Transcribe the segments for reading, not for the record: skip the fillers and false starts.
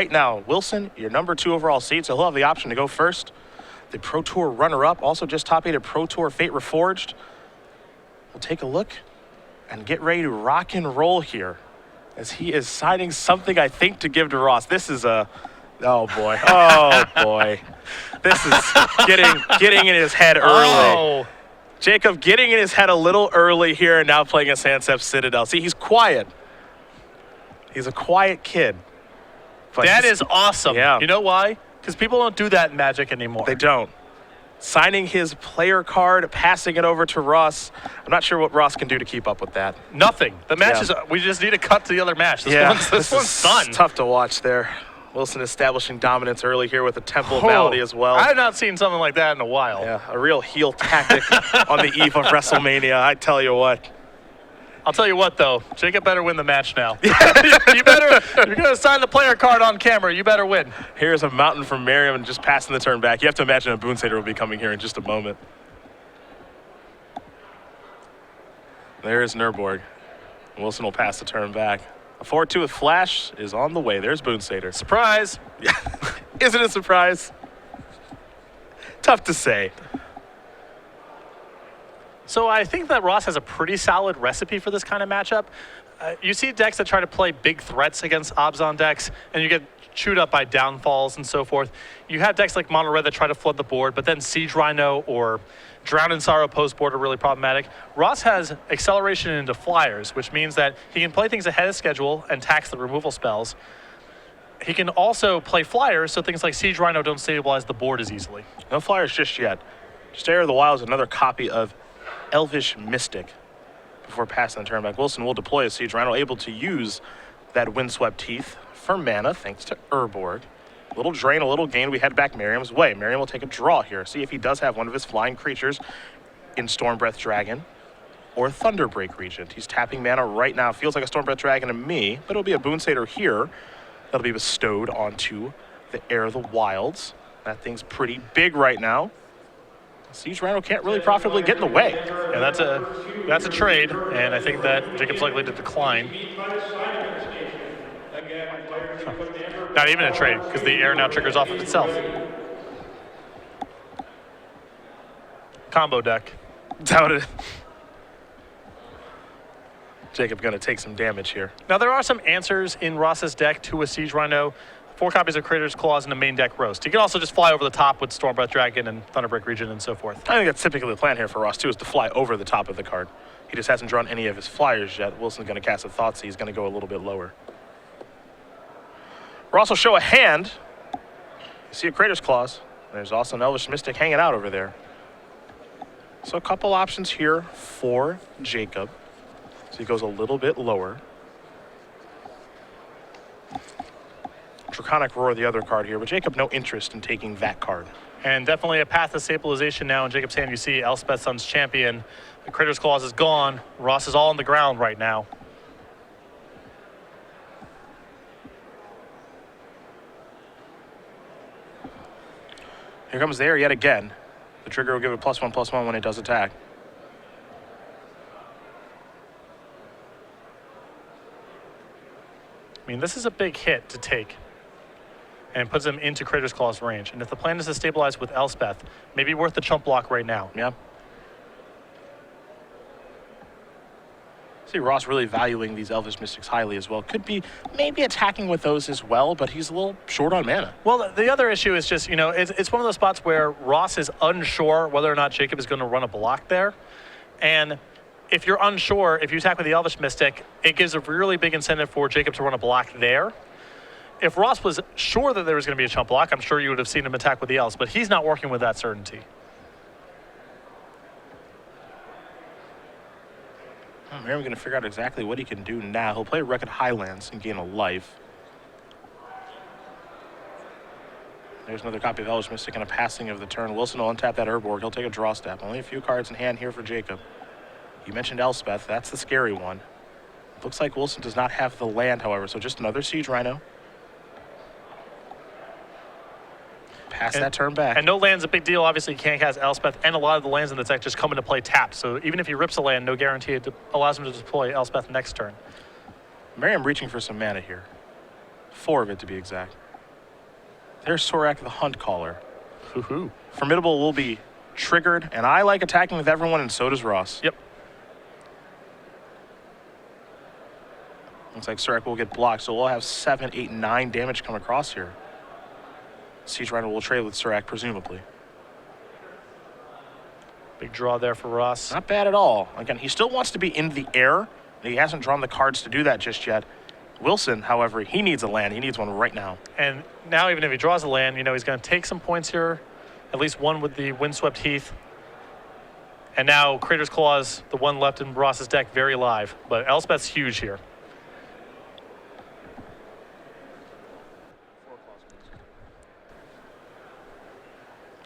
right now. Wilson, your #2 overall seed, so he'll have the option to go first. The Pro Tour runner-up, also just top-8 Pro Tour Fate Reforged. We'll take a look and get ready to rock and roll here as he is signing something, I think, to give to Ross. This is a, oh boy, oh boy. This is getting in his head early. Oh. Jacob getting in his head a little early here and now playing a Sansep Citadel. See, he's quiet. He's a quiet kid. That is awesome. Yeah. You know why? Because people don't do that in Magic anymore. They don't. Signing his player card, passing it over to Ross. I'm not sure what Ross can do to keep up with that. Nothing. The match is, we just need to cut to the other match. This one's done. Tough to watch there. Wilson establishing dominance early here with the Temple of Malady as well. I have not seen something like that in a while. Yeah, a real heel tactic on the eve of WrestleMania, I tell you what. I'll tell you what, though. Jacob better win the match now. You better, if you're going to sign the player card on camera, you better win. Here's a mountain from Merriam and just passing the turn back. You have to imagine a Boonsader will be coming here in just a moment. There's Nurborg. Wilson will pass the turn back. A 4-2 with Flash is on the way. There's Boonsader. Surprise. Yeah. Isn't it a surprise? Tough to say. So I think that Ross has a pretty solid recipe for this kind of matchup. You see decks that try to play big threats against Obzon decks, and you get chewed up by downfalls and so forth. You have decks like Mono Red that try to flood the board, but then Siege Rhino or Drown in Sorrow post board are really problematic. Ross has acceleration into flyers, which means that he can play things ahead of schedule and tax the removal spells. He can also play flyers, so things like Siege Rhino don't stabilize the board as easily. No flyers just yet. Just Air of the Wild is another copy of Elvish Mystic before passing the turn back. Wilson will deploy a Siege Rhino, able to use that Windswept Teeth for mana thanks to Urborg. A little drain, a little gain. We head back Merriam's way. Merriam will take a draw here. See if he does have one of his flying creatures in Stormbreath Dragon or Thunderbreak Regent. He's tapping mana right now. Feels like a Stormbreath Dragon to me, but it'll be a Boonsader here that'll be bestowed onto the Heir of the Wilds. That thing's pretty big right now. Siege Rhino can't really profitably get in the way. Yeah, that's a trade, and I think that Jacob's likely to decline. Not even a trade, because the air now triggers off of itself. Combo deck. Doubted. Jacob gonna take some damage here. Now there are some answers in Ross's deck to a Siege Rhino. 4 copies of Crater's Claws in the main deck roast. He can also just fly over the top with Stormbreath Dragon and Thunderbreak Regent and so forth. I think that's typically the plan here for Ross too, is to fly over the top of the card. He just hasn't drawn any of his flyers yet. Wilson's gonna cast a Thoughtseize. He's gonna go a little bit lower. Ross will show a hand. You see a Crater's Claws. There's also an Elvish Mystic hanging out over there. So a couple options here for Jacob. So he goes a little bit lower. Draconic Roar, the other card here, but Jacob, no interest in taking that card. And definitely a path to stabilization now in Jacob's hand. You see Elspeth, Sun's Champion. The Crater's Claws is gone. Ross is all on the ground right now. Here comes the air yet again. The trigger will give it +1/+1 when it does attack. I mean, this is a big hit to take and puts him into Crater's Claw's range. And if the plan is to stabilize with Elspeth, maybe worth the chump block right now. Yeah. See Ross really valuing these Elvish Mystics highly as well. Could be maybe attacking with those as well, but he's a little short on mana. Well, the other issue is just, you know, it's one of those spots where Ross is unsure whether or not Jacob is going to run a block there. And if you're unsure, if you attack with the Elvish Mystic, it gives a really big incentive for Jacob to run a block there. If Ross was sure that there was going to be a chump block, I'm sure you would have seen him attack with the Elves, but he's not working with that certainty. Merriam going to figure out exactly what he can do now. He'll play Wrecked Highlands and gain a life. There's another copy of Elvish Mystic and a passing of the turn. Wilson will untap that Urborg. He'll take a draw step. Only a few cards in hand here for Jacob. You mentioned Elspeth. That's the scary one. Looks like Wilson does not have the land, however, so just another Siege Rhino. Pass that turn back. And no land's a big deal. Obviously, you can't cast Elspeth, and a lot of the lands in the deck just come into play tapped. So even if he rips a land, no guarantee it allows him to deploy Elspeth next turn. Merriam reaching for some mana here. 4 of it to be exact. There's Sorek the Hunt Caller. Hoo-hoo. Formidable will be triggered, and I like attacking with everyone, and so does Ross. Yep. Looks like Sorek will get blocked, so we'll have 7, 8, 9 damage come across here. Siege Rhino will trade with Sorek, presumably. Big draw there for Ross. Not bad at all. Again, he still wants to be in the air. He hasn't drawn the cards to do that just yet. Wilson, however, he needs a land. He needs one right now. And now even if he draws a land, you know, he's going to take some points here. At least one with the Windswept Heath. And now Crater's Claws, the one left in Ross's deck, very live. But Elspeth's huge here.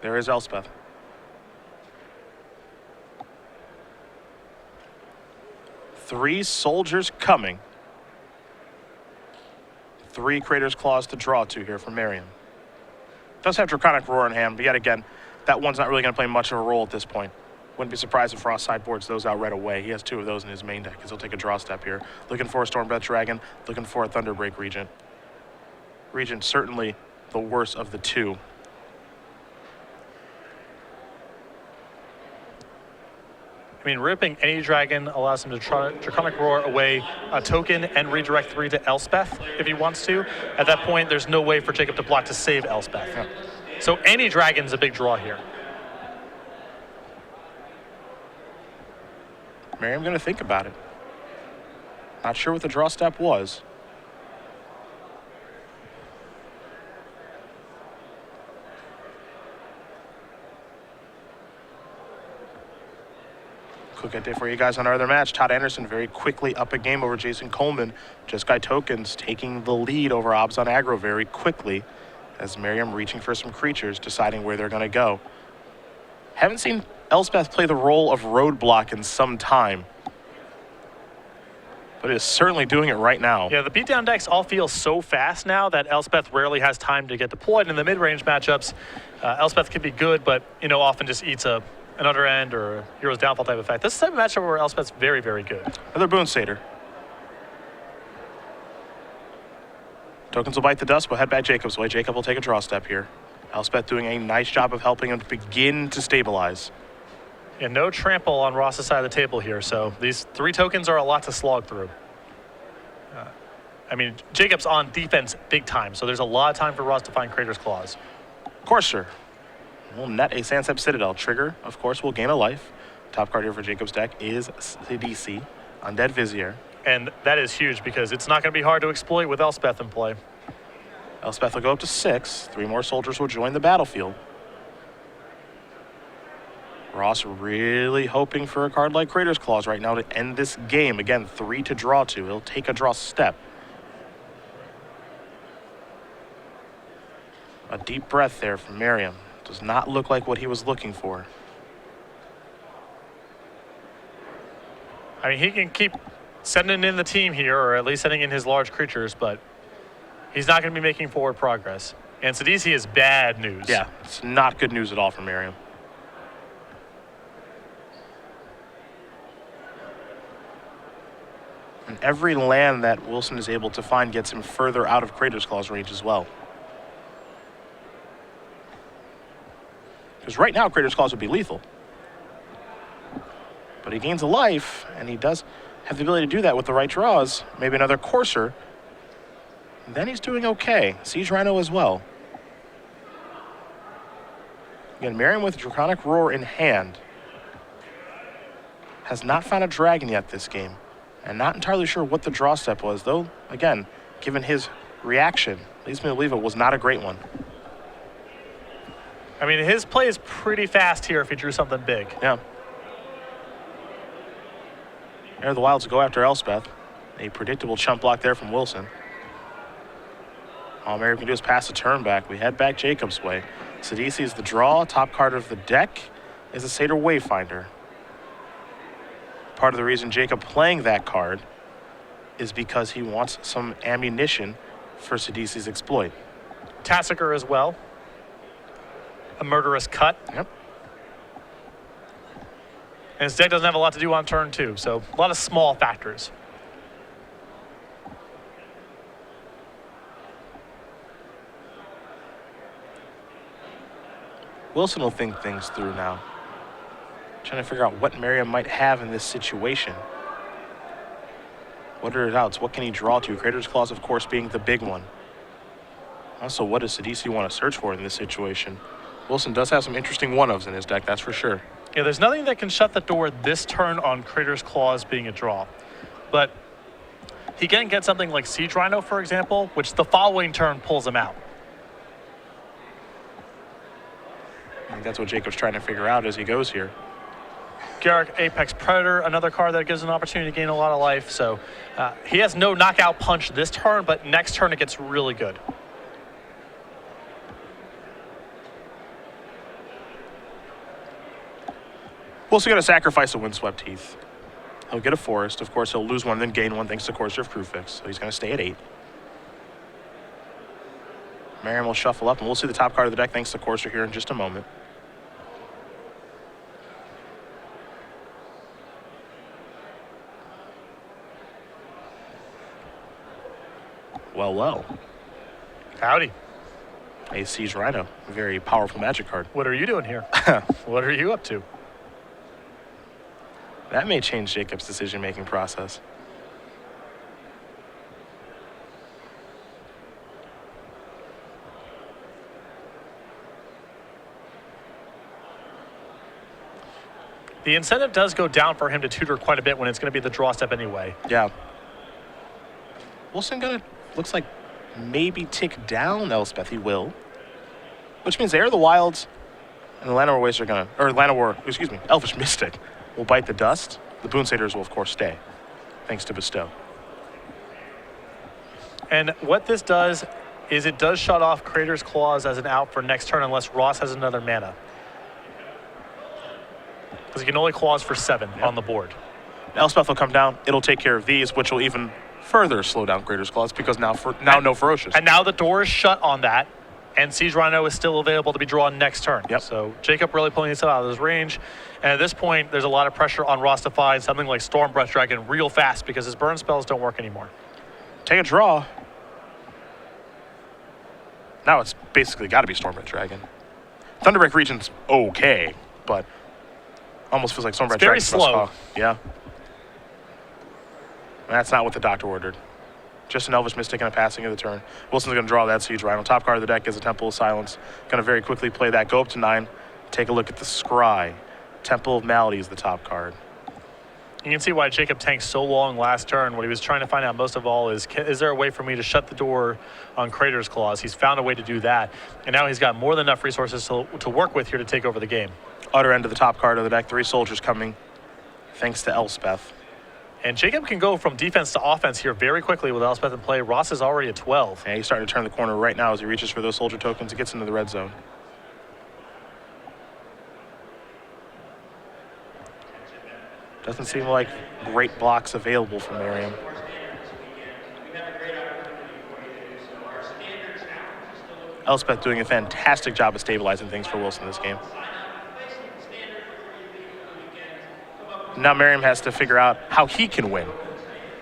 There is Elspeth. Three soldiers coming. 3 Crater's Claws to draw to here from Merriam. Does have Draconic Roar in hand, but yet again, that one's not really going to play much of a role at this point. Wouldn't be surprised if Ross sideboards those out right away. He has 2 of those in his main deck, because he'll take a draw step here. Looking for a Stormbreath Dragon, looking for a Thunderbreak Regent. Regent certainly the worst of the 2. I mean, ripping any dragon allows him to Draconic Roar away a token and redirect 3 to Elspeth if he wants to. At that point, there's no way for Jacob to block to save Elspeth. Yeah. So any dragon's a big draw here. Merriam going to think about it. Not sure what the draw step was. Quick update for you guys on our other match. Todd Anderson very quickly up a game over Jason Coleman. Jeskai Tokens taking the lead over Obs on aggro very quickly as Merriam reaching for some creatures, deciding where they're going to go. Haven't seen Elspeth play the role of roadblock in some time, but is certainly doing it right now. Yeah, the beatdown decks all feel so fast now that Elspeth rarely has time to get deployed. In the mid-range matchups, Elspeth can be good, but, you know, often just eats an under end or a Hero's Downfall type effect. This is the type of matchup where Elspeth's very, very good. Another Boon Satyr. Tokens will bite the dust. We'll head back Jacob's way. Jacob will take a draw step here. Elspeth doing a nice job of helping him to begin to stabilize. And no trample on Ross's side of the table here, so these 3 tokens are a lot to slog through. I mean, Jacob's on defense big time, so there's a lot of time for Ross to find Crater's Claws. Courser will net a Sandstep Citadel. Trigger, of course, will gain a life. Top card here for Jacob's deck is CDC, Undead Vizier. And that is huge because it's not going to be hard to exploit with Elspeth in play. Elspeth will go up to 6. 3 more soldiers will join the battlefield. Ross really hoping for a card like Crater's Claws right now to end this game. Again, 3 to draw to. He'll take a draw step. A deep breath there from Merriam. Does not look like what he was looking for. I mean, he can keep sending in the team here, or at least sending in his large creatures, but he's not going to be making forward progress. And Sidisi is bad news. Yeah, it's not good news at all for Merriam. And every land that Wilson is able to find gets him further out of Crater's Claws range as well. Because right now, Crater's Claws would be lethal. But he gains a life, and he does have the ability to do that with the right draws. Maybe another Courser. Then he's doing okay. Siege Rhino as well. Again, Merriam with Draconic Roar in hand. Has not found a dragon yet this game. And not entirely sure what the draw step was, though, again, given his reaction, leads me to believe it was not a great one. I mean, his play is pretty fast here if he drew something big. Yeah. There are the Wilds to go after Elspeth. A predictable chump block there from Wilson. All Merriam can do is pass the turn back. We head back Jacob's way. Sidisi is the draw. Top card of the deck is a Satyr Wayfinder. Part of the reason Jacob playing that card is because he wants some ammunition for Sidisi's exploit. Tassiger as well. A Murderous Cut. Yep. And his deck doesn't have a lot to do on turn 2, so a lot of small factors. Wilson will think things through now. Trying to figure out what Merriam might have in this situation. What are his outs? What can he draw to? Crater's Claws, of course, being the big one. Also, what does Sidisi want to search for in this situation? Wilson does have some interesting one-ofs in his deck, that's for sure. Yeah, there's nothing that can shut the door this turn on Crater's Claws being a draw. But he can get something like Siege Rhino, for example, which the following turn pulls him out. I think that's what Jacob's trying to figure out as he goes here. Garrick Apex Predator, another card that gives an opportunity to gain a lot of life. So he has no knockout punch this turn, but next turn it gets really good. Wilson going to sacrifice a Windswept Teeth. He'll get a Forest. Of course, he'll lose one, then gain one thanks to Courser of Crewfix. So he's going to stay at 8. Merriam will shuffle up, and we'll see the top card of the deck thanks to Courser here in just a moment. Well, well. Howdy. A Siege Rhino, a very powerful Magic card. What are you doing here? What are you up to? That may change Jacob's decision-making process. The incentive does go down for him to tutor quite a bit when it's going to be the draw step anyway. Yeah. Wilson gonna, looks like, maybe tick down Elspeth. He will. Which means Air of the Wilds and the Llanowar Waste are gonna, or Elvish Mystic will bite the dust. The Boon Satyrs will, of course, stay, thanks to Bestow. And what this does is it does shut off Crater's Claws as an out for next turn unless Ross has another mana. Because he can only claws for 7 on the board. Elspeth will come down. It'll take care of these, which will even further slow down Crater's Claws because now no Ferocious. And now the door is shut on that, and Siege Rhino is still available to be drawn next turn. Yep. So Jacob really pulling himself out of his range. And at this point, there's a lot of pressure on Ross to find something like Storm Breath Dragon real fast because his burn spells don't work anymore. Take a draw. Now it's basically got to be Storm Breath Dragon. Thunderbreak Region's okay, but almost feels like Storm Breath Dragon. Very slow. Yeah. That's not what the doctor ordered. Just an Elvish Mystic and a passing of the turn. Wilson's going to draw that Siege Rhino. Top card of the deck is a Temple of Silence. Going to very quickly play that. Go up to 9. Take a look at the Scry. Temple of Malady is the top card. You can see why Jacob tanked so long last turn. What he was trying to find out most of all is there a way for me to shut the door on Crater's Claws? He's found a way to do that. And now he's got more than enough resources to work with here to take over the game. Utter end of the top card of the deck. 3 soldiers coming thanks to Elspeth. And Jacob can go from defense to offense here very quickly with Elspeth in play. Ross is already at 12. And he's starting to turn the corner right now as he reaches for those soldier tokens and gets into the red zone. Doesn't seem like great blocks available for Merriam. Elspeth doing a fantastic job of stabilizing things for Wilson this game. Now Merriam has to figure out how he can win.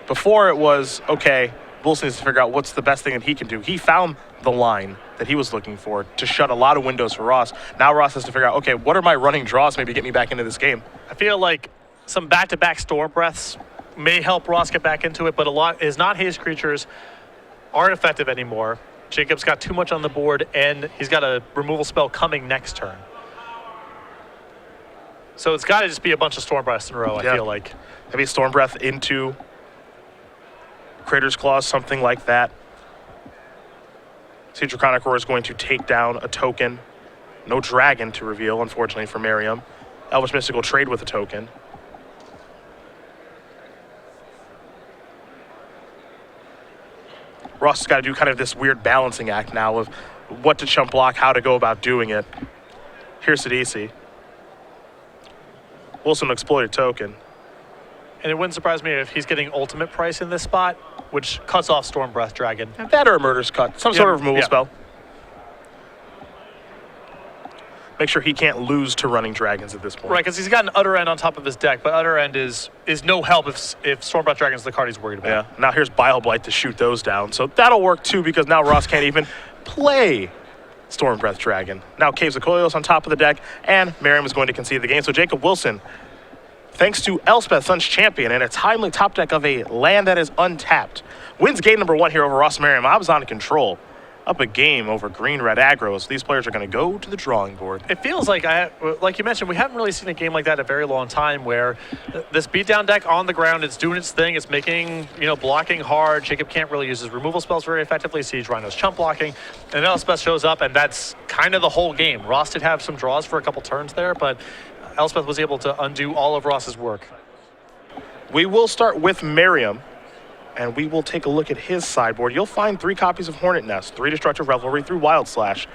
Before it was, okay, Wilson needs to figure out what's the best thing that he can do. He found the line that he was looking for to shut a lot of windows for Ross. Now Ross has to figure out, okay, what are my running draws maybe get me back into this game? I feel like some back-to-back Storm Breaths may help Ross get back into it, but a lot is not his creatures aren't effective anymore. Jacob's got too much on the board, and he's got a removal spell coming next turn. So it's got to just be a bunch of Storm Breaths in a row, I feel like. Maybe Storm Breath into Crater's Claws, something like that. See, Draconic Roar is going to take down a token. No dragon to reveal, unfortunately, for Merriam. Elvish Mystic will trade with a token. Ross has got to do kind of this weird balancing act now of what to chump block, how to go about doing it. Here's Sidisi. Wilson exploited token. And it wouldn't surprise me if he's getting ultimate price in this spot, which cuts off Storm Breath Dragon. That or a Murder's Cut, some sort of removal spell. Make sure he can't lose to running dragons at this point. Right, because he's got an Utter End on top of his deck, but Utter End is no help if Storm Breath Dragon's the card he's worried about. Yeah, now here's Bile Blight to shoot those down. So that'll work too because now Ross can't even play Storm Breath Dragon. Now Caves of Koilos on top of the deck, and Merriam is going to concede the game. So Jacob Wilson, thanks to Elspeth, Sun's champion, and a timely top deck of a land that is untapped, wins game number 1 here over Ross Merriam. Abzan control. Up a game over green-red aggros. These players are going to go to the drawing board. It feels like you mentioned, we haven't really seen a game like that in a very long time where this beatdown deck on the ground, it's doing its thing, it's making, blocking hard. Jacob can't really use his removal spells very effectively. Siege Rhino's chump blocking, and Elspeth shows up, and that's kind of the whole game. Ross did have some draws for a couple turns there, but Elspeth was able to undo all of Ross's work. We will start with Merriam, and we will take a look at his sideboard. You'll find 3 copies of Hornet Nest, 3 Destructive Revelry, 3 Wild Slash,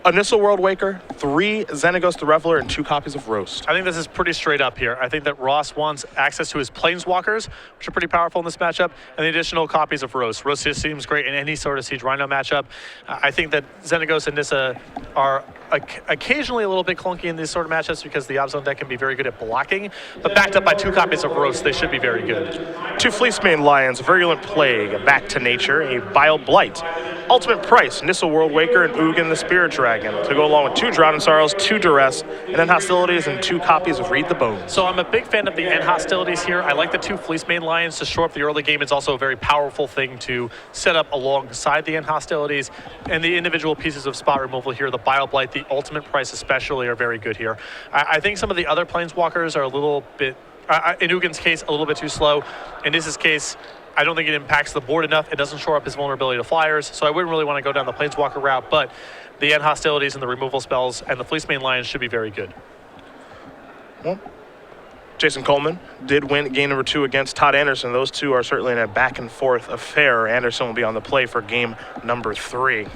a Nissel World Waker, 3 Xenagos the Reveler, and 2 copies of Roast. I think this is pretty straight up here. I think that Ross wants access to his Planeswalkers, which are pretty powerful in this matchup, and the additional copies of Roast. Roast just seems great in any sort of Siege Rhino matchup. I think that Xenagos and Nissa are occasionally a little bit clunky in these sort of matchups because the Abzan deck can be very good at blocking, but backed up by 2 copies of Roast, they should be very good. 2 Fleecemane Lions, Virulent Plague, a Back to Nature, a Bile Blight, Ultimate Price, Nissel World Waker, and Ugin the Spirit Dragon, to go along with 2 Drowning Sorrows, 2 Duress, and then Hostilities, and 2 copies of Read the Bones. So I'm a big fan of the end Hostilities here. I like the 2 Fleecemane Lions to shore up the early game. It's also a very powerful thing to set up alongside the end Hostilities, and the individual pieces of spot removal here, the Bile Blight, the Ultimate Price especially, are very good here. I think some of the other Planeswalkers are a little bit, in Ugin's case, a little bit too slow. In this case, I don't think it impacts the board enough. It doesn't shore up his vulnerability to flyers, so I wouldn't really want to go down the Planeswalker route, but the end Hostilities and the removal spells and the Fleecemane Lions should be very good. Well, Jason Coleman did win game number 2 against Todd Anderson. Those two are certainly in a back-and-forth affair. Anderson will be on the play for game number 3.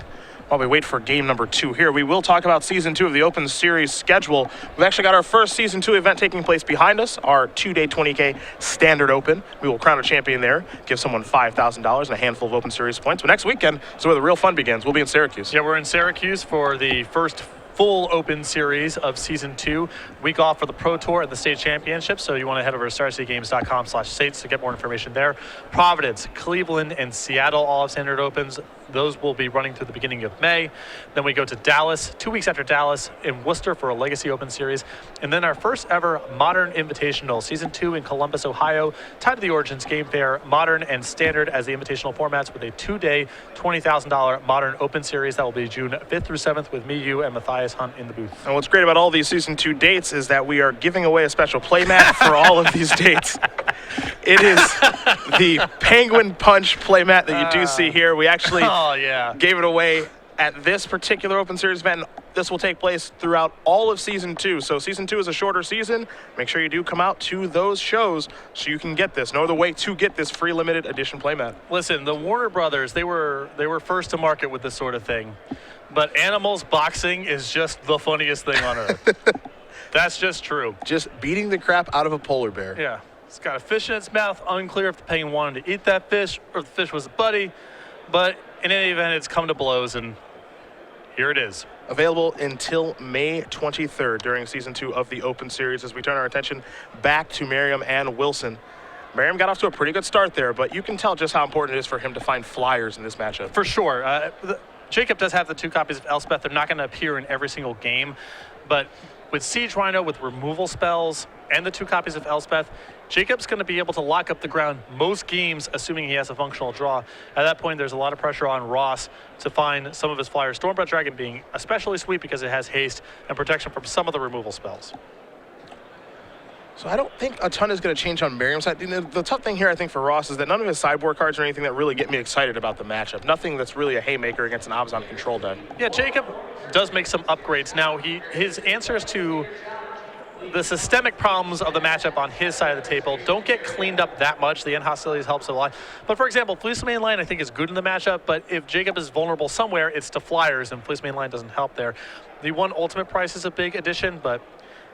While we wait for game number 2 here, we will talk about Season 2 of the Open Series schedule. We've actually got our first Season 2 event taking place behind us, our 2-day 20K Standard Open. We will crown a champion there, give someone $5,000 and a handful of Open Series points. But next weekend is where the real fun begins. We'll be in Syracuse. Yeah, we're in Syracuse for the first full Open Series of Season 2. Week off for the Pro Tour and the State Championship, so you want to head over to starcitygames.com/states to get more information there. Providence, Cleveland, and Seattle all have Standard Opens. Those will be running through the beginning of May. Then we go to Dallas, 2 weeks after Dallas, in Worcester for a Legacy Open Series. And then our first ever Modern Invitational, Season 2 in Columbus, Ohio, tied to the Origins Game Fair, Modern and Standard as the invitational formats, with a 2-day, $20,000 Modern Open Series. That will be June 5th through 7th with me, you, and Matthias Hunt in the booth. And what's great about all these Season 2 dates is that we are giving away a special playmat for all of these dates. It is the Penguin Punch playmat that you do see here. We actually gave it away at this particular Open Series event. This will take place throughout all of Season 2. So Season 2 is a shorter season. Make sure you do come out to those shows so you can get this. No other way to get this free limited edition playmat. Listen, the Warner Brothers, they were first to market with this sort of thing. But Animals Boxing is just the funniest thing on earth. That's just true. Just beating the crap out of a polar bear. Yeah. It's got a fish in its mouth. Unclear if the penguin wanted to eat that fish or if the fish was a buddy. But in any event, it's come to blows, and here it is. Available until May 23rd during Season 2 of the Open Series as we turn our attention back to Merriam and Wilson. Merriam got off to a pretty good start there, but you can tell just how important it is for him to find flyers in this matchup. For sure. Jacob does have the 2 copies of Elspeth. They're not going to appear in every single game, but with Siege Rhino, with removal spells, and the 2 copies of Elspeth, Jacob's going to be able to lock up the ground most games, assuming he has a functional draw. At that point, there's a lot of pressure on Ross to find some of his flyers. Stormbreath Dragon being especially sweet because it has haste and protection from some of the removal spells. So I don't think a ton is going to change on Merriam's side. The tough thing here, I think, for Ross is that none of his sideboard cards are anything that really get me excited about the matchup. Nothing that's really a haymaker against an Abzan control deck. Yeah, Jacob does make some upgrades. Now, his answers to the systemic problems of the matchup on his side of the table don't get cleaned up that much. The end hostilities helps a lot. But for example, Fleecemane Line I think is good in the matchup, but if Jacob is vulnerable somewhere, it's to flyers, and Fleecemane Line doesn't help there. The 1 Ultimate Price is a big addition, but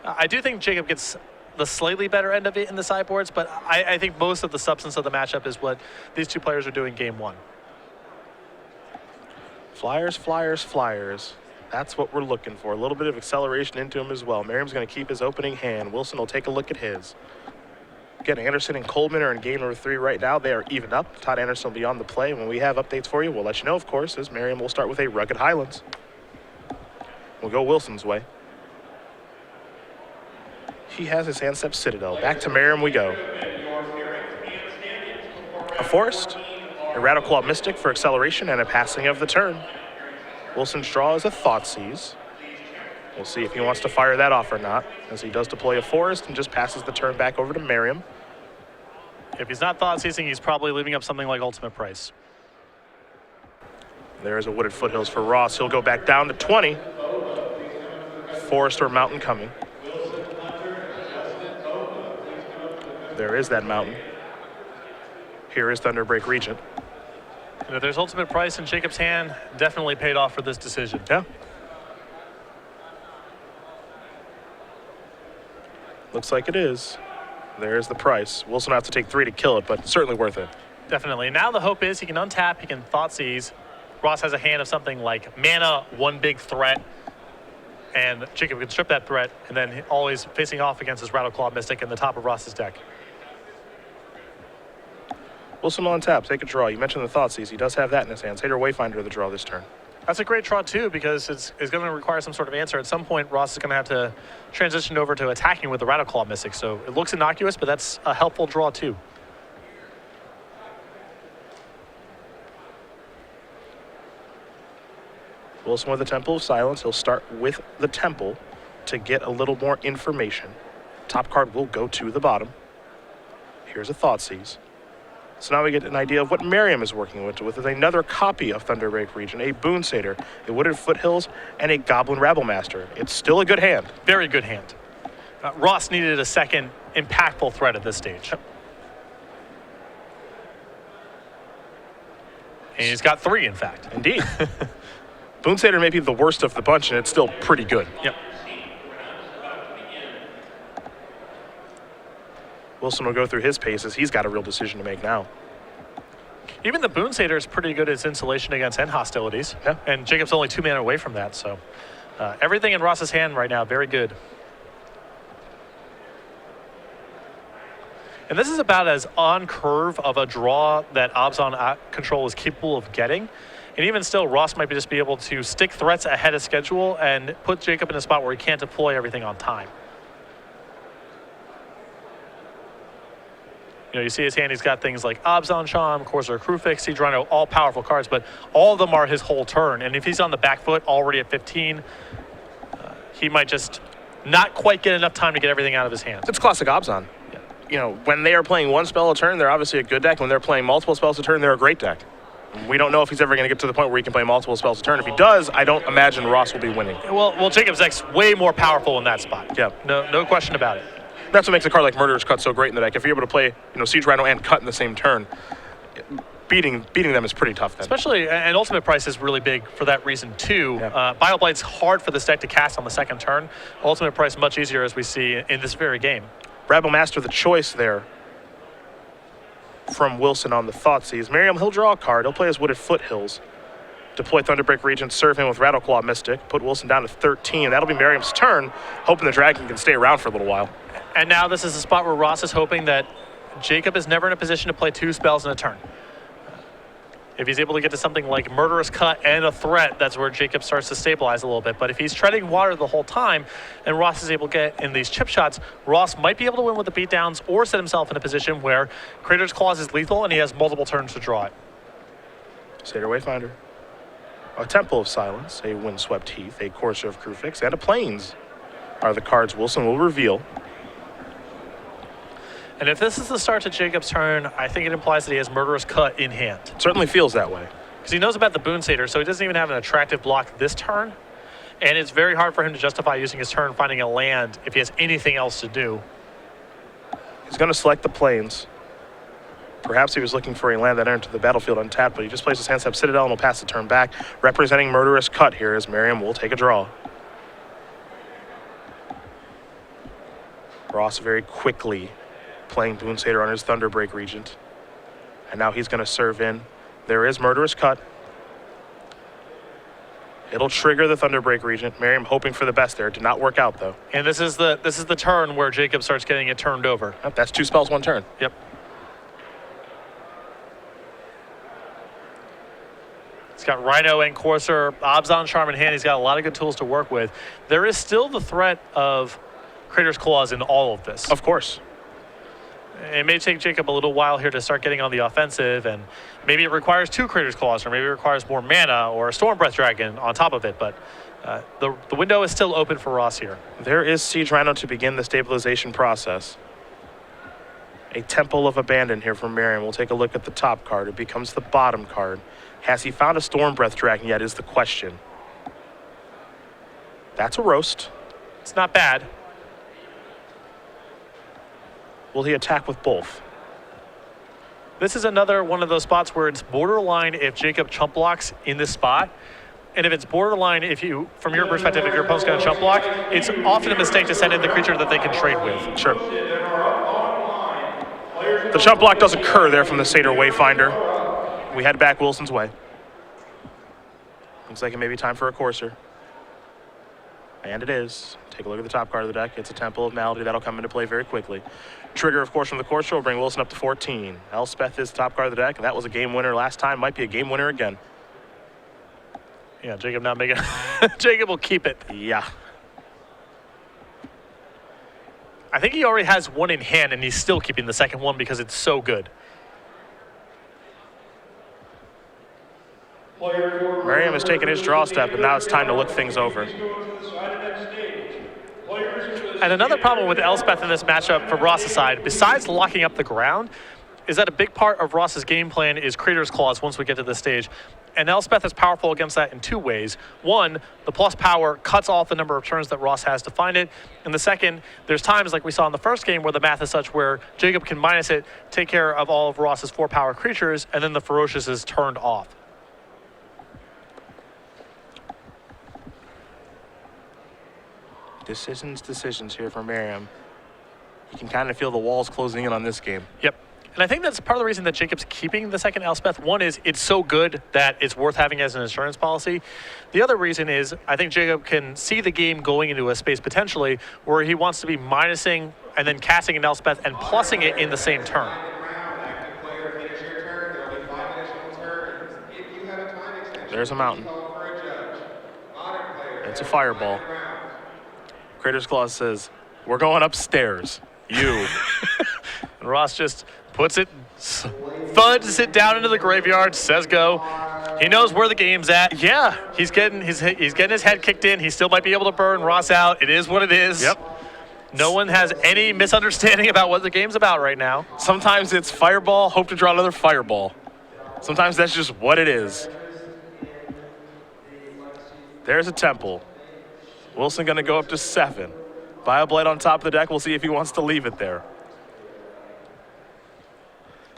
I do think Jacob gets the slightly better end of it in the sideboards, but I think most of the substance of the matchup is what these 2 players are doing game 1. Flyers, flyers, flyers. That's what we're looking for. A little bit of acceleration into him as well. Merriam's going to keep his opening hand. Wilson will take a look at his. Again, Anderson and Coleman are in game number 3 right now. They are even up. Todd Anderson will be on the play. When we have updates for you, we'll let you know, of course, as Merriam will start with a Rugged Highlands. will go Wilson's way. He has his hand step Citadel. Back to Merriam we go. A Forest, a Rattleclaw Mystic for acceleration, and a passing of the turn. Wilson's draw is a Thoughtseize. We'll see if he wants to fire that off or not, as he does deploy a Forest and just passes the turn back over to Merriam. If he's not Thoughtseizing, he's probably leaving up something like Ultimate Price. There's a Wooded Foothills for Ross. He'll go back down to 20. Forest or Mountain coming. There is that Mountain. Here is Thunderbreak Regent. And if there's Ultimate Price in Jacob's hand, definitely paid off for this decision. Yeah. Looks like it is. There's the price. Wilson will have to take 3 to kill it, but certainly worth it. Definitely. Now the hope is he can untap, he can Thoughtseize. Ross has a hand of something like mana, one big threat, and Jacob can strip that threat, and then always facing off against his Rattleclaw Mystic in the top of Ross's deck. Wilson will untap, take a draw. You mentioned the Thoughtseize. He does have that in his hands. Hater Wayfinder the draw this turn. That's a great draw too, because it's going to require some sort of answer. At some point, Ross is going to have to transition over to attacking with the Rattleclaw Mystic. So it looks innocuous, but that's a helpful draw too. Wilson with the Temple of Silence. He'll start with the Temple to get a little more information. Top card will go to the bottom. Here's a Thoughtseize. So now we get an idea of what Merriam is working with another copy of Thunderbreak Regent, a Boon Satyr, a Wooded Foothills, and a Goblin Rabblemaster. It's still a good hand. Very good hand. Ross needed a second impactful threat at this stage. And he's got 3, in fact. Indeed. Boon Satyr may be the worst of the bunch, and it's still pretty good. Yep. Wilson will go through his paces. He's got a real decision to make now. Even the Boon Satyr is pretty good at its insulation against end hostilities. Yeah. And Jacob's only 2 mana away from that, so everything in Ross's hand right now, very good. And this is about as on curve of a draw that Abzan control is capable of getting. And even still, Ross might just be able to stick threats ahead of schedule and put Jacob in a spot where he can't deploy everything on time. You know, you see his hand, he's got things like Abzan Sham, Corsair Crewfix, Sidrono, all powerful cards, but all of them are his whole turn. And if he's on the back foot already at 15, he might just not quite get enough time to get everything out of his hand. It's classic Abzan. Yeah. You know, when they are playing one spell a turn, they're obviously a good deck. When they're playing multiple spells a turn, they're a great deck. We don't know if he's ever going to get to the point where he can play multiple spells a turn. If he does, I don't imagine Ross will be winning. Well, Jacob's deck's way more powerful in that spot. Yeah. No question about it. That's what makes a card like Murderous Cut so great in the deck. If you're able to play, Siege Rhino and Cut in the same turn, beating them is pretty tough then. Especially, and Ultimate Price is really big for that reason too. Yeah. Bioblite's hard for this deck to cast on the second turn. Ultimate Price much easier, as we see in this very game. Rabblemaster, the choice there from Wilson on the Thoughtseize. Merriam, he'll draw a card. He'll play his Wooded Foothills. Deploy Thunderbreak Regent, serve him with Rattleclaw Mystic, put Wilson down to 13. That'll be Merriam's turn, hoping the Dragon can stay around for a little while. And now this is a spot where Ross is hoping that Jacob is never in a position to play 2 spells in a turn. If he's able to get to something like Murderous Cut and a threat, that's where Jacob starts to stabilize a little bit. But if he's treading water the whole time and Ross is able to get in these chip shots, Ross might be able to win with the beatdowns or set himself in a position where Crater's Claws is lethal and he has multiple turns to draw it. Satyr Wayfinder. A Temple of Silence, a Windswept Heath, a Corsair of Crewfix, and a Plains are the cards Wilson will reveal. And if this is the start to Jacob's turn, I think it implies that he has Murderous Cut in hand. It certainly feels that way. Because he knows about the Boon Satyr, so he doesn't even have an attractive block this turn. And it's very hard for him to justify using his turn finding a land if he has anything else to do. He's going to select the Plains. Perhaps he was looking for a land that entered the battlefield untapped, but he just plays his handstep Citadel and will pass the turn back. Representing Murderous Cut here as Merriam will take a draw. Ross very quickly playing Boon Satyr on his Thunderbreak Regent. And now he's going to serve in. There is Murderous Cut. It'll trigger the Thunderbreak Regent. Merriam hoping for the best there. Did not work out though. And this is the turn where Jacob starts getting it turned over. Yep, that's 2 spells, 1 turn. Yep. He's got Rhino and Courser, Obzon Charm in hand. He's got a lot of good tools to work with. There is still the threat of Crater's Claws in all of this. Of course. It may take Jacob a little while here to start getting on the offensive, and maybe it requires 2 Crater's Claws, or maybe it requires more mana or a Storm Breath Dragon on top of it, but the window is still open for Ross here. There is Siege Rhino to begin the stabilization process. A Temple of Abandon here from Merriam. We'll take a look at the top card. It becomes the bottom card. Has he found a Storm Breath Dragon yet is the question. That's a roast. It's not bad. Will he attack with both? This is another one of those spots where it's borderline if Jacob chump blocks in this spot. And if it's borderline, if you, from your perspective, if your opponent's going to chump block, it's often a mistake to send in the creature that they can trade with. Sure. The chump block does occur there from the Satyr Wayfinder. We head back Wilson's way. Looks like it may be time for a Courser. And it is. Take a look at the top card of the deck. It's a Temple of Malady. That'll come into play very quickly. Trigger, of course, from the Courser will bring Wilson up to 14. Elspeth is the top card of the deck. That was a game winner last time. Might be a game winner again. Yeah, Jacob not making Jacob will keep it. Yeah. I think he already has one in hand, and he's still keeping the second one because it's so good. Merriam has taken his draw step, and now it's time to look things over. And another problem with Elspeth in this matchup for Ross's side, besides locking up the ground, is that a big part of Ross's game plan is Crater's Claws once we get to this stage. And Elspeth is powerful against that in 2 ways. One, the plus power cuts off the number of turns that Ross has to find it. And the second, there's times like we saw in the first game where the math is such where Jacob can minus it, take care of all of Ross's 4 power creatures, and then the Ferocious is turned off. Decisions here for Merriam. You can kind of feel the walls closing in on this game. Yep. And I think that's part of the reason that Jacob's keeping the second Elspeth. One is it's so good that it's worth having as an insurance policy. The other reason is I think Jacob can see the game going into a space potentially where he wants to be minusing and then casting an Elspeth and plussing it in the same turn. There's a mountain. It's a fireball. Crater's Claws says, we're going upstairs. You. And Ross just puts it, thuds it down into the graveyard, says go. He knows where the game's at. Yeah, he's getting his head kicked in. He still might be able to burn Ross out. It is what it is. Yep. No one has any misunderstanding about what the game's about right now. Sometimes it's fireball, hope to draw another fireball. Sometimes that's just what it is. There's a Temple. Wilson going to go up to 7. Bioblight on top of the deck. We'll see if he wants to leave it there.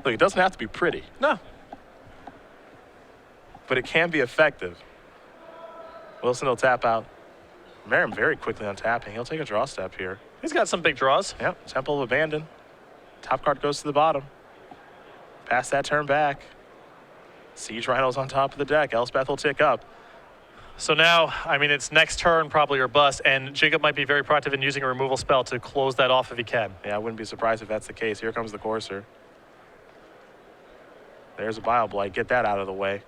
Look, it doesn't have to be pretty. No. But it can be effective. Wilson will tap out. Merriam very quickly untapping. He'll take a draw step here. He's got some big draws. Yep, Temple of Abandon. Top card goes to the bottom. Pass that turn back. Siege Rhino's on top of the deck. Elspeth will tick up. So now, I mean, it's next turn probably or bust, and Jacob might be very proactive in using a removal spell to close that off if he can. Yeah, I wouldn't be surprised if that's the case. Here comes the Courser. There's a Bioblight. Get that out of the way.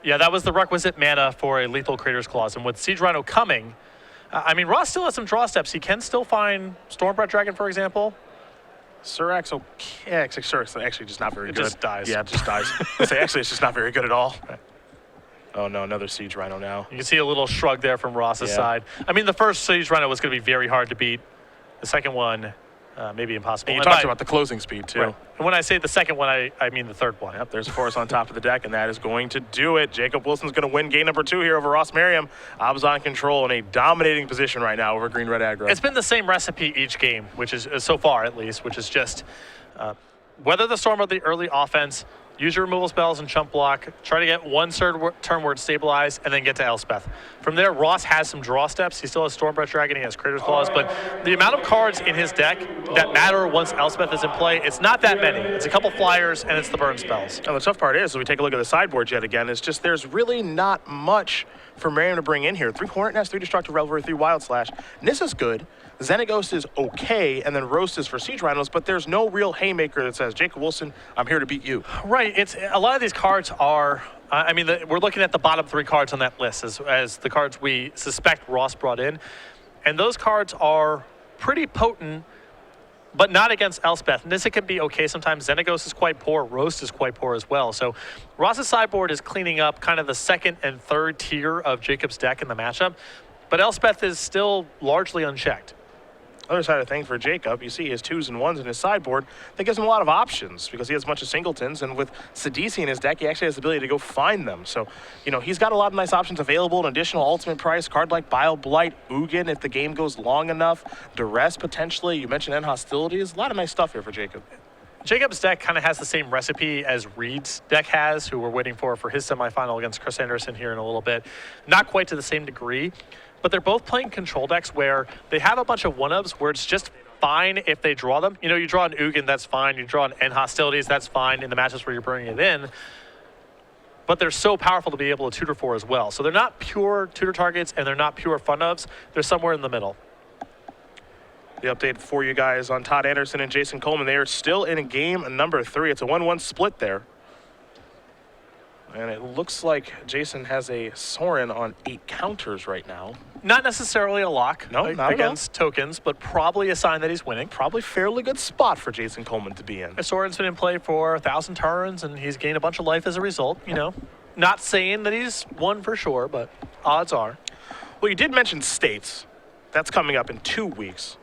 Yeah, that was the requisite mana for a lethal Crater's Claws. And with Siege Rhino coming, I mean, Ross still has some draw steps. He can still find Stormbreath Dragon, for example. Surak's okay. Surak's actually just not very good. It just dies. Yeah, it just dies. Actually, it's just not very good at all. Oh, no, another Siege Rhino now. You can see a little shrug there from Ross's side. I mean, the first Siege Rhino was going to be very hard to beat. The second one, maybe impossible. And you talked about the closing speed, too. Right. And when I say the second one, I mean the third one. Yep, there's a force on top of the deck, and that is going to do it. Jacob Wilson's going to win game number 2 here over Ross Merriam. Obzon control in a dominating position right now over green-red aggro. It's been the same recipe each game, which is, so far at least, which is just weather the storm of the early offense, use your removal spells and chump block, try to get one turn where it's stabilized, and then get to Elspeth. From there, Ross has some draw steps. He still has Stormbreath Dragon, he has Crater's Claws, but the amount of cards in his deck that matter once Elspeth is in play, it's not that many. It's a couple flyers, and it's the burn spells. And the tough part is, when we take a look at the sideboard yet again, it's just there's really not much for Merriam to bring in here. 3 Hornet Nest, 3 Destructive Revelry, 3 Wild Slash. Nissa's good. Xenaghost is okay, and then Roast is for Siege Rhinos, but there's no real haymaker that says, Jacob Wilson, I'm here to beat you. Right. It's a lot of these cards are I mean, we're looking at the bottom 3 cards on that list as the cards we suspect Ross brought in. And those cards are pretty potent, but not against Elspeth. Nissa can be okay sometimes. Xenagos is quite poor. Roast is quite poor as well. So Ross's sideboard is cleaning up kind of the second and third tier of Jacob's deck in the matchup, but Elspeth is still largely unchecked. Other side of things for Jacob, you see his 2s and 1s in his sideboard. That gives him a lot of options because he has a bunch of singletons, and with Sidisi in his deck, he actually has the ability to go find them. So, he's got a lot of nice options available. An additional ultimate price, card like Bile Blight, Ugin if the game goes long enough, Duress potentially. You mentioned End Hostilities. A lot of nice stuff here for Jacob. Jacob's deck kind of has the same recipe as Reed's deck has, who we're waiting for his semifinal against Chris Anderson here in a little bit. Not quite to the same degree, but they're both playing control decks where they have a bunch of one-ups where it's just fine if they draw them. You draw an Ugin, that's fine. You draw an End Hostilities, that's fine in the matches where you're bringing it in. But they're so powerful to be able to tutor for as well. So they're not pure tutor targets and they're not pure fun-ups. They're somewhere in the middle. The update for you guys on Todd Anderson and Jason Coleman. They are still in game number 3. It's a 1-1 split there. And it looks like Jason has a Sorin on 8 counters right now. Not necessarily a lock against tokens, but probably a sign that he's winning. Probably fairly good spot for Jason Coleman to be in. Sorin's been in play for 1,000 turns, and he's gained a bunch of life as a result, Not saying that he's won for sure, but odds are. Well, you did mention states. That's coming up in 2 weeks.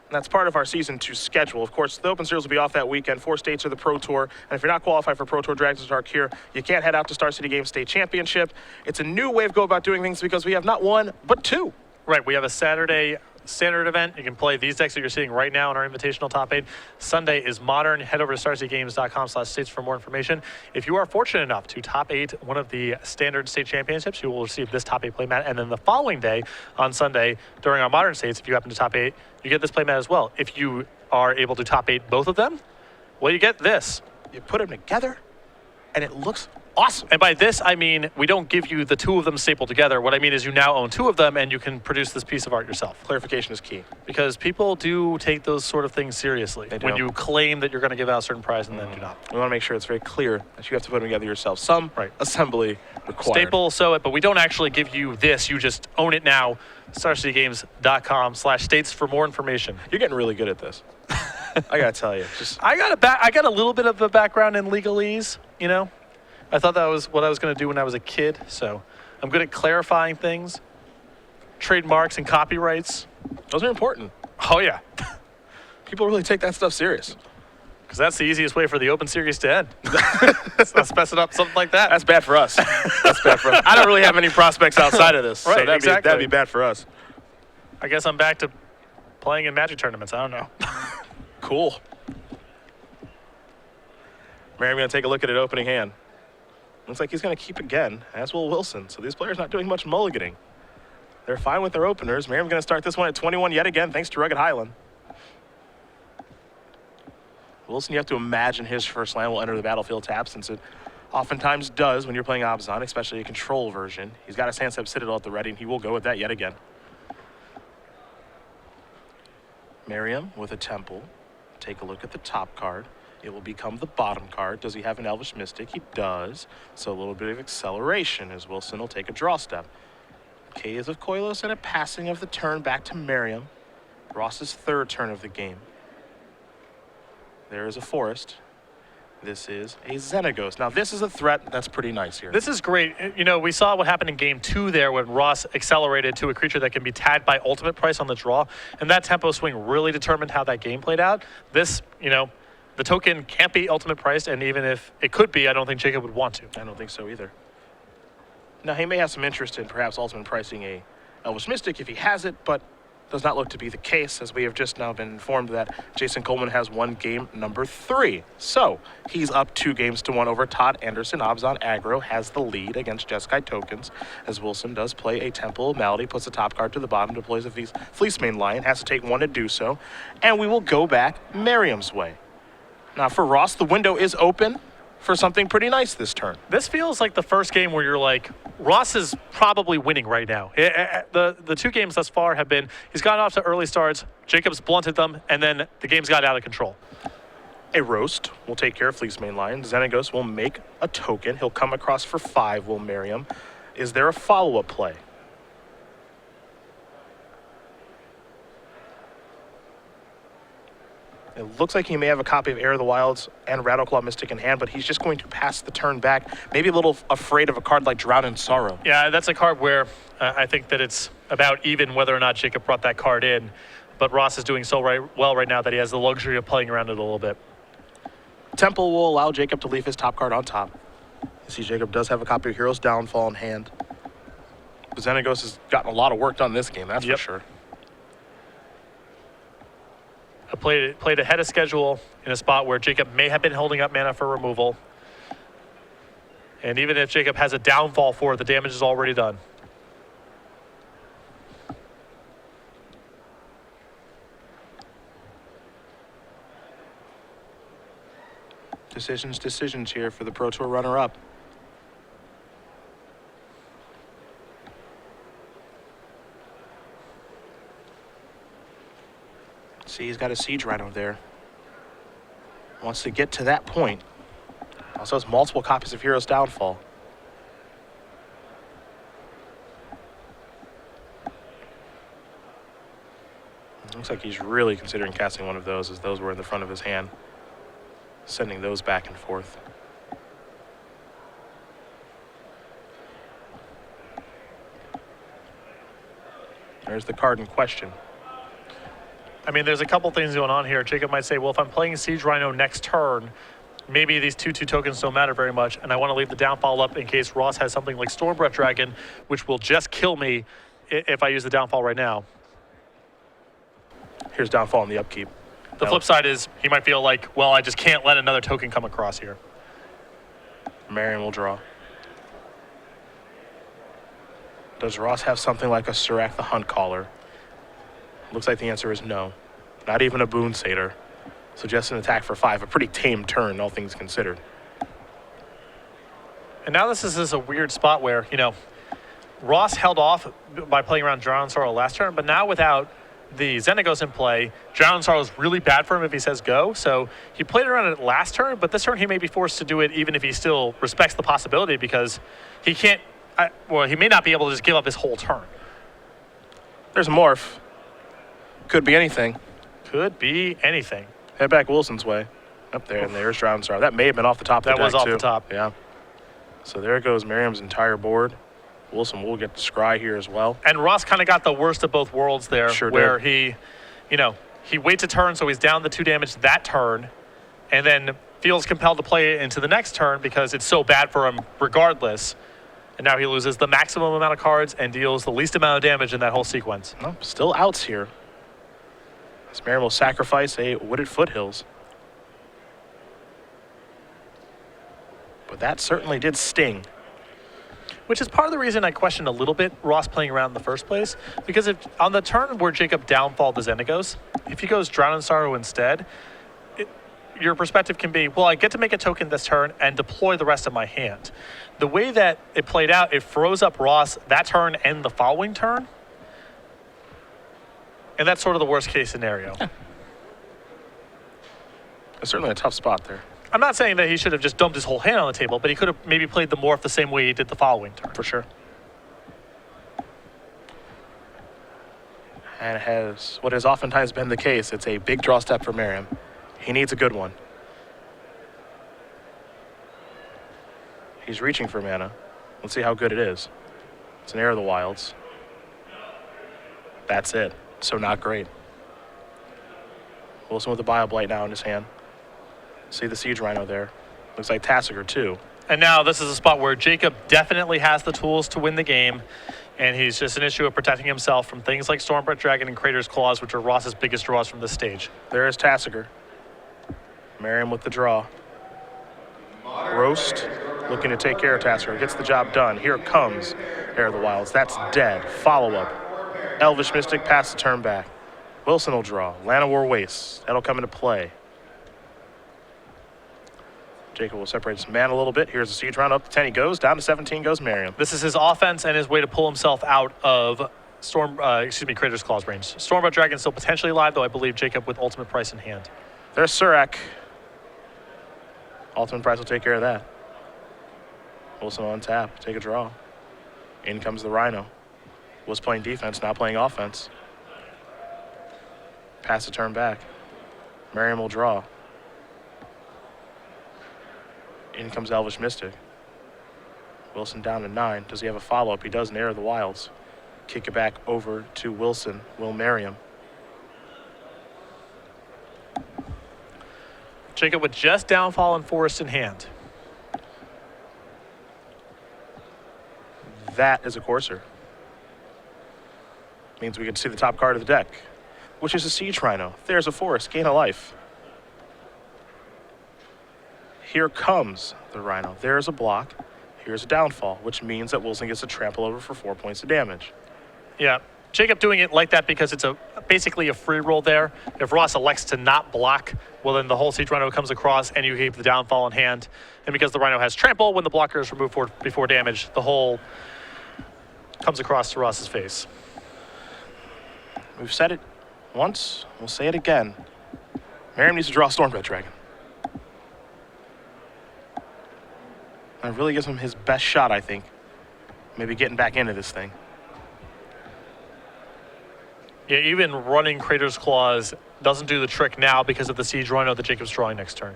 And that's part of our Season 2 schedule. Of course, the Open Series will be off that weekend. 4 states are the Pro Tour. And if you're not qualified for Pro Tour Dragons Dark here, you can't head out to Star City Games State Championship. It's a new way of go about doing things because we have not 1, but 2. Right, we have a Saturday standard event. You can play these decks that you're seeing right now in our Invitational Top 8. Sunday is Modern. Head over to starcitygames.com/states for more information. If you are fortunate enough to top 8 one of the standard state championships, you will receive this top 8 playmat. And then the following day, on Sunday, during our Modern states, if you happen to top 8, you get this playmat as well. If you are able to top 8 both of them, well, you get this. You put them together, and it looks awesome. And by this, I mean we don't give you the 2 of them stapled together. What I mean is you now own 2 of them, and you can produce this piece of art yourself. Clarification is key. Because people do take those sort of things seriously. They do. When you claim that you're going to give out a certain prize and then do not. We want to make sure it's very clear that you have to put them together yourself. Some assembly required. Staple, sew it, but we don't actually give you this. You just own it now. StarCityGames.com/states for more information. You're getting really good at this. I got to tell you. I got a little bit of a background in legalese, I thought that was what I was going to do when I was a kid, so I'm good at clarifying things, trademarks and copyrights. Those are important. Oh, yeah. People really take that stuff serious. Because that's the easiest way for the Open Series to end. Let's mess it up, something like that. That's bad for us. That's bad for us. I don't really have any prospects outside of this, right, so that'd be bad for us. I guess I'm back to playing in Magic tournaments. I don't know. Cool. Merriam going to take a look at it opening hand. Looks like he's going to keep again, as will Wilson. So these players not doing much mulliganing. They're fine with their openers. Merriam going to start this one at 21 yet again, thanks to Rugged Highland. Wilson, you have to imagine his first land will enter the battlefield tapped, since it oftentimes does when you're playing Abzan, especially a control version. He's got a Sandstep Citadel at the ready, and he will go with that yet again. Merriam with a Temple. Take a look at the top card. It will become the bottom card. Does he have an Elvish Mystic? He does. So a little bit of acceleration as Wilson will take a draw step. Caves of Koilos and a passing of the turn back to Merriam. Ross's 3rd turn of the game. There is a Forest. This is a Xenagos. Now this is a threat that's pretty nice here. This is great. We saw what happened in game 2 there when Ross accelerated to a creature that can be tagged by ultimate price on the draw. And that tempo swing really determined how that game played out. This, the token can't be ultimate priced, and even if it could be, I don't think Jacob would want to. I don't think so either. Now, he may have some interest in perhaps ultimate pricing a Elvish Mystic if he has it, but does not look to be the case, as we have just now been informed that Jason Coleman has won game number 3. So he's up 2 games to 1 over Todd Anderson. Abzan Aggro has the lead against Jeskai tokens, as Wilson does play a Temple Malady, puts the top card to the bottom, deploys a Fleece Mane Lion, has to take 1 to do so, and we will go back Merriam's way. Now for Ross, the window is open for something pretty nice this turn. This feels like the first game where you're like, Ross is probably winning right now. The 2 games thus far have been, he's gotten off to early starts, Jacob's blunted them, and then the game's got out of control. A Roast will take care of Fleece main line. Xenagos will make a token. He'll come across for 5, will Merriam. Is there a follow-up play? It looks like he may have a copy of Heir of the Wilds and Rattleclaw Mystic in hand, but he's just going to pass the turn back. Maybe a little afraid of a card like Drown in Sorrow. Yeah, that's a card where I think that it's about even whether or not Jacob brought that card in. But Ross is doing so well right now that he has the luxury of playing around it a little bit. Temple will allow Jacob to leave his top card on top. You see Jacob does have a copy of Hero's Downfall in hand. Xenagos has gotten a lot of work done this game, that's for sure. I played ahead of schedule in a spot where Jacob may have been holding up mana for removal. And even if Jacob has a downfall for it, the damage is already done. Decisions here for the Pro Tour runner-up. See, he's got a Siege Rhino there. Wants to get to that point. Also has multiple copies of Hero's Downfall. Looks like he's really considering casting one of those, as those were in the front of his hand. Sending those back and forth. There's the card in question. I mean, there's a couple things going on here. Jacob might say, well, if I'm playing Siege Rhino next turn, maybe these 2/2 tokens don't matter very much, and I want to leave the downfall up in case Ross has something like Stormbreath Dragon, which will just kill me if I use the downfall right now. Here's Downfall in the upkeep. The flip side is he might feel like, well, I just can't let another token come across here. Merriam will draw. Does Ross have something like a Surak the Hunt Caller? Looks like the answer is no. Not even a Boon Satyr. So just an attack for 5. A pretty tame turn, all things considered. And now this is a weird spot where, you know, Ross held off by playing around Drown in Sorrow last turn, but now without the Xenagos in play, Drown in Sorrow is really bad for him if he says go. So he played around it last turn, but this turn he may be forced to do it even if he still respects the possibility, because he can't, well, he may not be able to just give up his whole turn. There's a Morph. Could be anything. Could be anything. Head back Wilson's way. Up there, and there's Drown in Sorrow. That may have been off the top of the deck, That was off too. the top. Yeah. So there goes Merriam's entire board. Wilson will get the scry here as well. And Ross kind of got the worst of both worlds there, Sure where did. he, you know, he waits a turn, so he's down the 2 damage that turn, and then feels compelled to play it into the next turn because it's so bad for him regardless. And now he loses the maximum amount of cards and deals the least amount of damage in that whole sequence. No, still outs here. As Merriam will sacrifice a Wooded Foothills. But that certainly did sting. Which is part of the reason I questioned a little bit Ross playing around in the first place. Because if on the turn where Jacob downfalled the Xenagos, if he goes Drown in Sorrow instead, your perspective can be, well, I get to make a token this turn and deploy the rest of my hand. The way that it played out, it froze up Ross that turn and the following turn. And that's sort of the worst case scenario. It's certainly a tough spot there. I'm not saying that he should have just dumped his whole hand on the table, but he could have maybe played the Morph the same way he did the following turn. For sure. And it has what has oftentimes been the case. It's a big draw step for Merriam. He needs a good one. He's reaching for mana. Let's see how good it is. It's an Heir of the Wilds. That's it. So not great. Wilson with the Bioblight now in his hand. See the Siege Rhino there. Looks like Tassiger too. And now this is a spot where Jacob definitely has the tools to win the game, and he's just an issue of protecting himself from things like Stormbreath Dragon and Crater's Claws, which are Ross's biggest draws from this stage. There is Tassiger. Merriam with the draw. Roast looking to take care of Tassiger. Gets the job done. Here comes Heir of the Wilds. That's dead. Follow-up. Elvish Mystic pass the turn back. Wilson will draw. Llanowar Waste. That'll come into play. Jacob will separate his mana a little bit. Here's the Siege Round. Up to 10 he goes. Down to 17 goes Merriam. This is his offense and his way to pull himself out of Crater's Claws range. Stormbreath Dragon still potentially alive, though I believe Jacob with ultimate price in hand. There's Surak. Ultimate Price will take care of that. Wilson on tap, take a draw. In comes the Rhino. Was playing defense, now playing offense. Pass the turn back. Merriam will draw. In comes Elvish Mystic. Wilson down to 9. Does he have a follow-up? He does in Air of the Wilds. Kick it back over to Wilson. Will Merriam. Jacob with just Downfall and Forest in hand. That is a courser. Means we can see the top card of the deck, which is a Siege Rhino. There's a Forest, gain a life. Here comes the Rhino. There's a block. Here's a Downfall, which means that Wilson gets a trample over for 4 points of damage. Yeah, Jacob doing it like that because it's basically a free roll there. If Ross elects to not block, well then the whole Siege Rhino comes across and you keep the Downfall in hand. And because the Rhino has trample, when the blocker is removed before damage, the whole comes across to Ross's face. We've said it once, we'll say it again. Merriam needs to draw Stormbed Dragon. That really gives him his best shot, I think. Maybe getting back into this thing. Yeah, even running Crater's Claws doesn't do the trick now because of the Siege Rhino that Jacob's drawing next turn.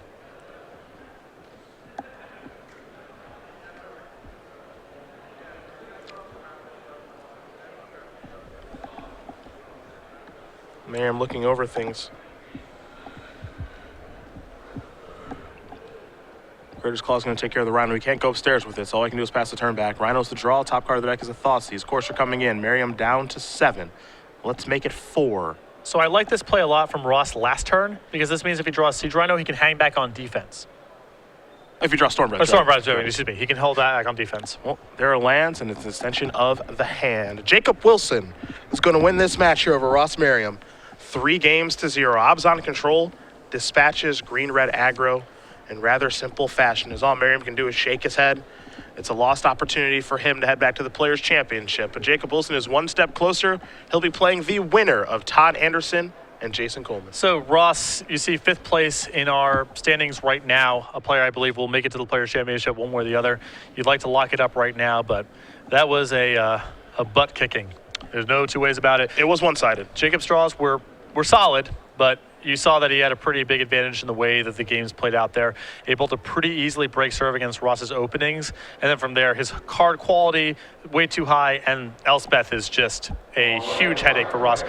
Merriam looking over things. Crater's Claw is going to take care of the Rhino. We can't go upstairs with this. All I can do is pass the turn back. Rhino's the draw. Top card of the deck is a Thoughtseize. Courser coming in. Merriam down to 7. Let's make it 4. So I like this play a lot from Ross last turn because this means if he draws Siege Rhino, he can hang back on defense. If you draw Stormbed. Excuse me. He can hold that back on defense. Well, there are lands, and it's an extension of the hand. Jacob Wilson is going to win this match here over Ross Merriam. 3 games to 0. Obs on control, dispatches, green-red aggro in rather simple fashion. As all Merriam can do is shake his head. It's a lost opportunity for him to head back to the Players' Championship. But Jacob Wilson is one step closer. He'll be playing the winner of Todd Anderson and Jason Coleman. So, Ross, you see 5th place in our standings right now. A player I believe will make it to the Players' Championship one way or the other. You'd like to lock it up right now, but that was a butt kicking. There's no two ways about it. It was one-sided. Jacob's draws were solid, but you saw that he had a pretty big advantage in the way that the games played out there. Able to pretty easily break serve against Ross's openings. And then from there, his card quality way too high, and Elspeth is just a huge headache for Ross.